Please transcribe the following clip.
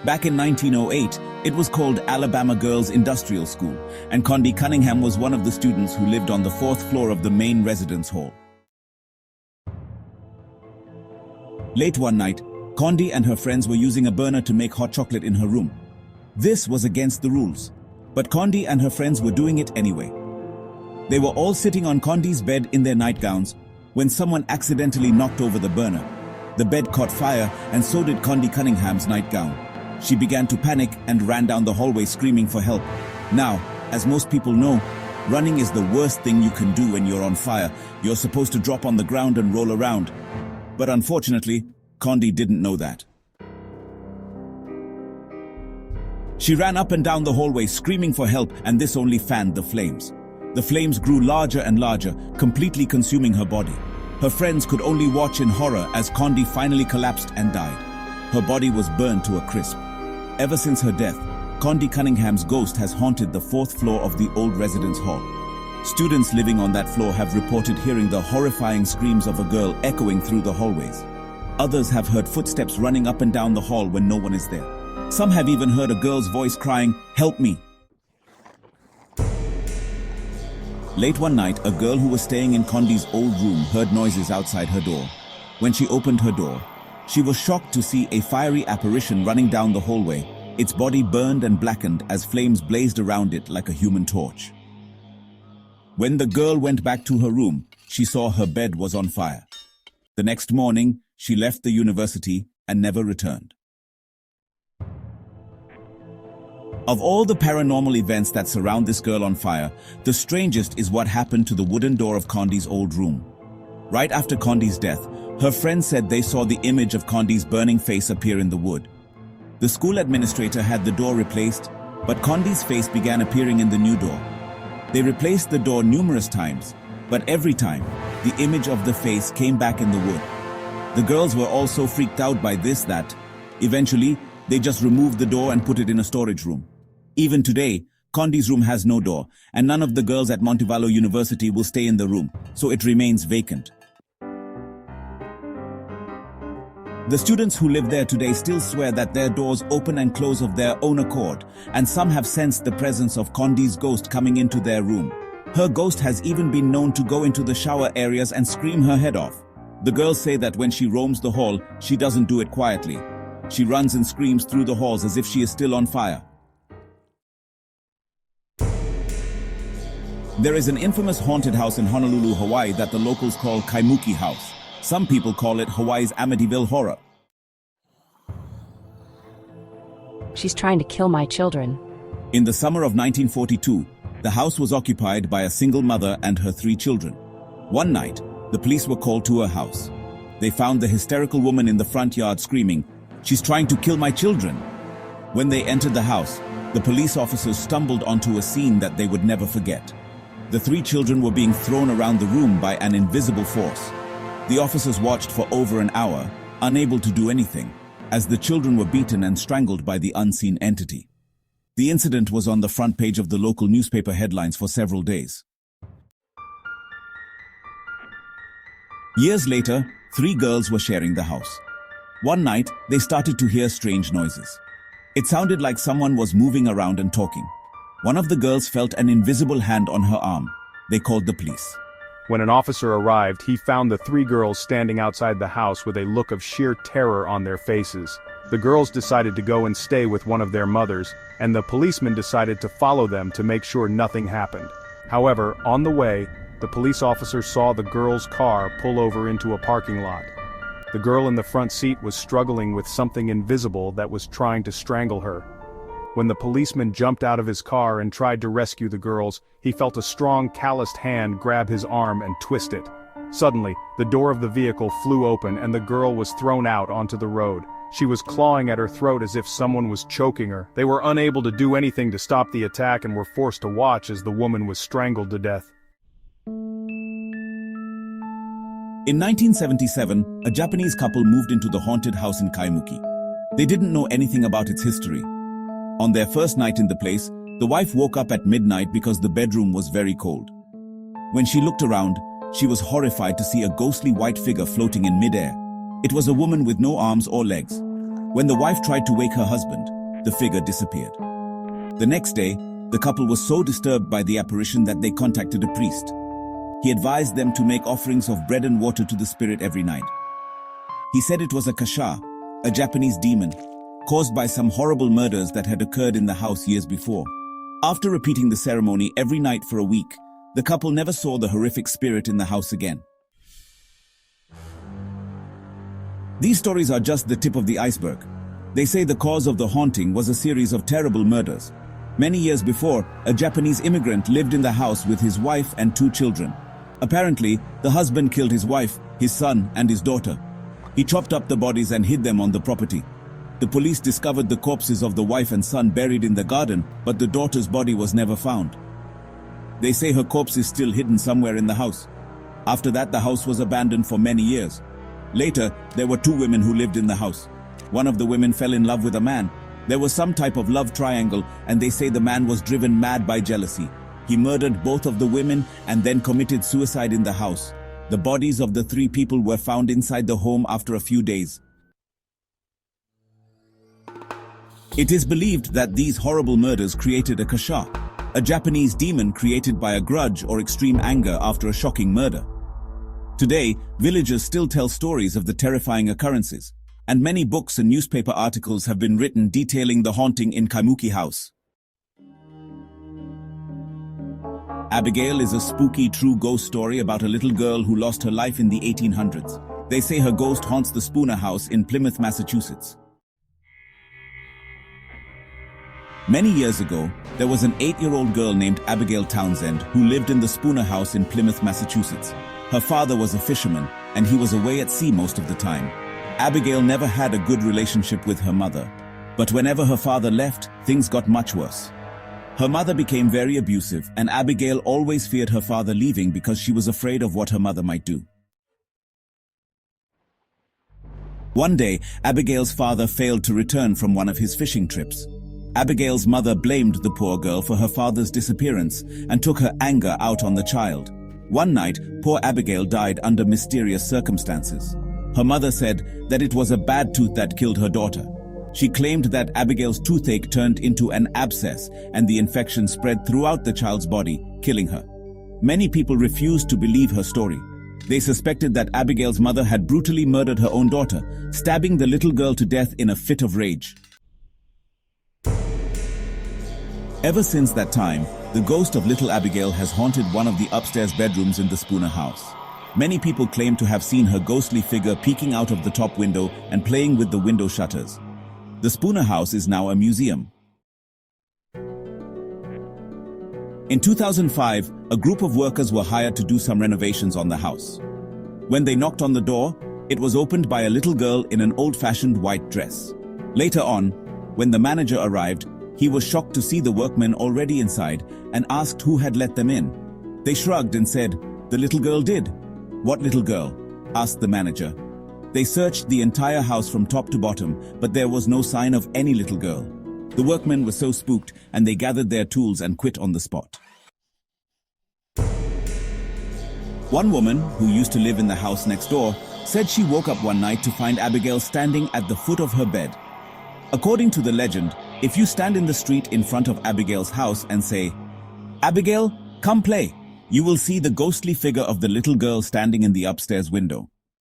Back in 1908, it was called Alabama Girls Industrial School, and Condi Cunningham was one of the students who lived on the 4th floor of the main residence hall. Late one night, Condi and her friends were using a burner to make hot chocolate in her room. This was against the rules, but Condi and her friends were doing it anyway. They were all sitting on Condi's bed in their nightgowns when someone accidentally knocked over the burner. The bed caught fire, and so did Condi Cunningham's nightgown. She began to panic and ran down the hallway screaming for help. Now, as most people know, running is the worst thing you can do when you're on fire. You're supposed to drop on the ground and roll around. But unfortunately, Condi didn't know that. She ran up and down the hallway screaming for help, and this only fanned the flames. The flames grew larger and larger, completely consuming her body. Her friends could only watch in horror as Condi finally collapsed and died. Her body was burned to a crisp. Ever since her death, Condi Cunningham's ghost has haunted the 4th floor of the old residence hall. Students living on that floor have reported hearing the horrifying screams of a girl echoing through the hallways. Others have heard footsteps running up and down the hall when no one is there. Some have even heard a girl's voice crying, "Help me." Late one night, a girl who was staying in Condi's old room heard noises outside her door. When she opened her door, she was shocked to see a fiery apparition running down the hallway, its body burned and blackened as flames blazed around it like a human torch. When the girl went back to her room, she saw her bed was on fire. The next morning, she left the university and never returned. Of all the paranormal events that surround this girl on fire, the strangest is what happened to the wooden door of Condi's old room. Right after Condi's death, her friends said they saw the image of Condi's burning face appear in the wood. The school administrator had the door replaced, but Condi's face began appearing in the new door. They replaced the door numerous times, but every time, the image of the face came back in the wood. The girls were all so freaked out by this that, eventually, they just removed the door and put it in a storage room. Even today, Condi's room has no door, and none of the girls at Montevallo University will stay in the room, so it remains vacant. The students who live there today still swear that their doors open and close of their own accord, and some have sensed the presence of Condi's ghost coming into their room. Her ghost has even been known to go into the shower areas and scream her head off. The girls say that when she roams the hall, she doesn't do it quietly. She runs and screams through the halls as if she is still on fire. There is an infamous haunted house in Honolulu, Hawaii that the locals call Kaimuki House. Some people call it Hawaii's Amityville Horror. She's trying to kill my children. In the summer of 1942, the house was occupied by a single mother and her 3 children. One night, the police were called to her house. They found the hysterical woman in the front yard screaming, "She's trying to kill my children." When they entered the house, the police officers stumbled onto a scene that they would never forget. The 3 children were being thrown around the room by an invisible force. The officers watched for over an hour, unable to do anything, as the children were beaten and strangled by the unseen entity. The incident was on the front page of the local newspaper headlines for several days. Years later, 3 girls were sharing the house. One night, they started to hear strange noises. It sounded like someone was moving around and talking. One of the girls felt an invisible hand on her arm. They called the police. When an officer arrived, he found the 3 girls standing outside the house with a look of sheer terror on their faces. The girls decided to go and stay with one of their mothers, and the policeman decided to follow them to make sure nothing happened. However, on the way, the police officer saw the girl's car pull over into a parking lot. The girl in the front seat was struggling with something invisible that was trying to strangle her. When the policeman jumped out of his car and tried to rescue the girls, he felt a strong, calloused hand grab his arm and twist it. Suddenly, the door of the vehicle flew open and the girl was thrown out onto the road. She was clawing at her throat as if someone was choking her. They were unable to do anything to stop the attack and were forced to watch as the woman was strangled to death. In 1977, a Japanese couple moved into the haunted house in Kaimuki. They didn't know anything about its history. On their first night in the place, the wife woke up at midnight because the bedroom was very cold. When she looked around, she was horrified to see a ghostly white figure floating in midair. It was a woman with no arms or legs. When the wife tried to wake her husband, the figure disappeared. The next day, the couple was so disturbed by the apparition that they contacted a priest. He advised them to make offerings of bread and water to the spirit every night. He said it was a kasha, a Japanese demon, caused by some horrible murders that had occurred in the house years before. After repeating the ceremony every night for a week, the couple never saw the horrific spirit in the house again. These stories are just the tip of the iceberg. They say the cause of the haunting was a series of terrible murders. Many years before, a Japanese immigrant lived in the house with his wife and 2 children. Apparently, the husband killed his wife, his son, and his daughter. He chopped up the bodies and hid them on the property. The police discovered the corpses of the wife and son buried in the garden, but the daughter's body was never found. They say her corpse is still hidden somewhere in the house. After that, the house was abandoned for many years. Later, there were 2 women who lived in the house. One of the women fell in love with a man. There was some type of love triangle, and they say the man was driven mad by jealousy. He murdered both of the women and then committed suicide in the house. The bodies of the 3 people were found inside the home after a few days. It is believed that these horrible murders created a kasha, a Japanese demon created by a grudge or extreme anger after a shocking murder. Today, villagers still tell stories of the terrifying occurrences, and many books and newspaper articles have been written detailing the haunting in Kaimuki House. Abigail is a spooky true ghost story about a little girl who lost her life in the 1800s. They say her ghost haunts the Spooner House in Plymouth, Massachusetts. Many years ago, there was an 8-year-old girl named Abigail Townsend who lived in the Spooner House in Plymouth, Massachusetts. Her father was a fisherman, and he was away at sea most of the time. Abigail never had a good relationship with her mother, but whenever her father left, things got much worse. Her mother became very abusive, and Abigail always feared her father leaving because she was afraid of what her mother might do. One day, Abigail's father failed to return from one of his fishing trips. Abigail's mother blamed the poor girl for her father's disappearance and took her anger out on the child. One night, poor Abigail died under mysterious circumstances. Her mother said that it was a bad tooth that killed her daughter. She claimed that Abigail's toothache turned into an abscess and the infection spread throughout the child's body, killing her. Many people refused to believe her story. They suspected that Abigail's mother had brutally murdered her own daughter, stabbing the little girl to death in a fit of rage. Ever since that time, the ghost of little Abigail has haunted one of the upstairs bedrooms in the Spooner House. Many people claim to have seen her ghostly figure peeking out of the top window and playing with the window shutters. The Spooner House is now a museum. In 2005, a group of workers were hired to do some renovations on the house. When they knocked on the door, it was opened by a little girl in an old-fashioned white dress. Later on, when the manager arrived, he was shocked to see the workmen already inside and asked who had let them in. They shrugged and said, "The little girl did." "What little girl?" asked the manager. They searched the entire house from top to bottom, but there was no sign of any little girl. The workmen were so spooked, and they gathered their tools and quit on the spot. One woman, who used to live in the house next door, said she woke up one night to find Abigail standing at the foot of her bed. According to the legend, if you stand in the street in front of Abigail's house and say, "Abigail, come play," you will see the ghostly figure of the little girl standing in the upstairs window.